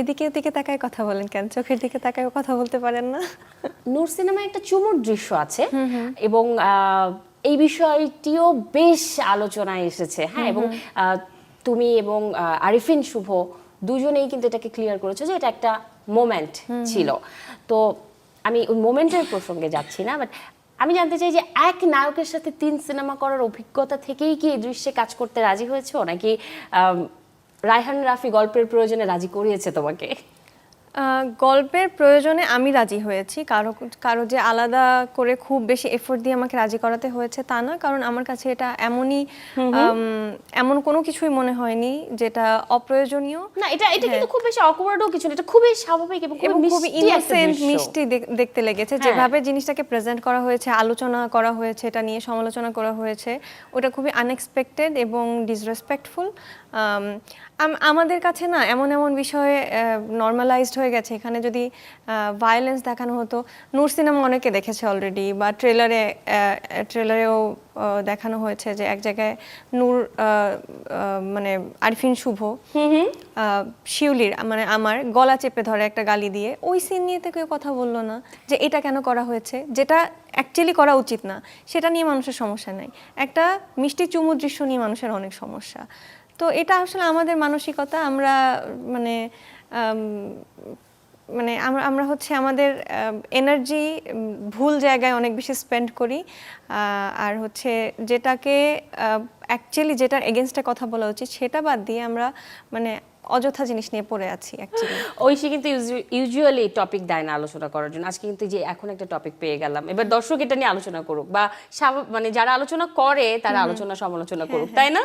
এদিকে ওদিকে তাকায় কথা বলেন কেন? চোখের দিকে তাকায় কথা বলতে পারেন না? নূর সিনেমায় একটা চুমুর দৃশ্য আছে এবং এই বিষয়টিও বেশ আলোচনায় এসেছে, হ্যাঁ। এবং তুমি এবং আরিফিন শুভ দুজনেই কিন্তু এটাকে ক্লিয়ার করেছো যে এটা একটা মোমেন্ট ছিল। তো আমি ওই মোমেন্টের প্রসঙ্গে যাচ্ছি না, বাট আমি জানতে চাই যে এক নায়কের সাথে 3 সিনেমা করার অভিজ্ঞতা থেকেই কি এই দৃশ্যে কাজ করতে রাজি হয়েছো, নাকি রায়হান রাফি গল্পের প্রয়োজনে রাজি করিয়েছে তোমাকে? গল্পের প্রয়োজনে আমি রাজি হয়েছি, কারো যে আলাদা করে খুব বেশি এফোর্ট দিয়ে আমাকে রাজি করাতে হয়েছে তা না। কারণ আমার কাছে এটা এমন কোনো কিছুই মনে হয়নি যেটা অপ্রয়োজনীয়। না, এটা কিন্তু খুব বেশি অকওয়ার্ডও কিছু না, এটা খুবই স্বাভাবিক এবং খুবই ইনোসেন্ট মিষ্টি দেখতে লেগেছে। যেভাবে জিনিসটাকে প্রেজেন্ট করা হয়েছে, আলোচনা করা হয়েছে, এটা নিয়ে সমালোচনা করা হয়েছে, ওটা খুবই আনএক্সপেক্টেড এবং ডিসরেসপেক্টফুল। আমাদের কাছে না এমন বিষয়ে নর্মালাইজড হয়ে গেছে। এখানে যদি ভায়োলেন্স দেখানো হতো, নূর সিনেমা অনেকে দেখেছে অলরেডি, বা ট্রেলারেও দেখানো হয়েছে যে এক জায়গায় নূর মানে আরিফিন শুভ শিউলির মানে আমার গলা চেপে ধরে একটা গালি দিয়ে, ওই সিন নিয়ে তো কেউ কথা বললো না যে এটা কেন করা হয়েছে, যেটা অ্যাকচুয়ালি করা উচিত না। সেটা নিয়ে মানুষের সমস্যা নাই, একটা মিষ্টি চুমু দৃশ্য নিয়ে মানুষের অনেক সমস্যা। তো এটা আসলে আমাদের মানসিকতা। আমরা আমরা হচ্ছে আমাদের এনার্জি ভুল জায়গায় অনেক বেশি স্পেন্ড করি। আর হচ্ছে যেটাকে অ্যাকচুয়ালি যেটার এগেনস্টে কথা বলা উচিত সেটা বাদ দিয়ে আমরা মানে অযথা জিনিস নিয়ে পড়ে আছি অ্যাকচুয়ালি। ঐশী কিন্তু ইউজুয়ালি টপিক দেয় না আলোচনা করার জন্য। আজকে কিন্তু যে এখন একটা টপিক পেয়ে গেলাম, এবার দর্শক এটা নিয়ে আলোচনা করুক, বা মানে যারা আলোচনা করে তারা আলোচনা সমালোচনা করুক, তাই না?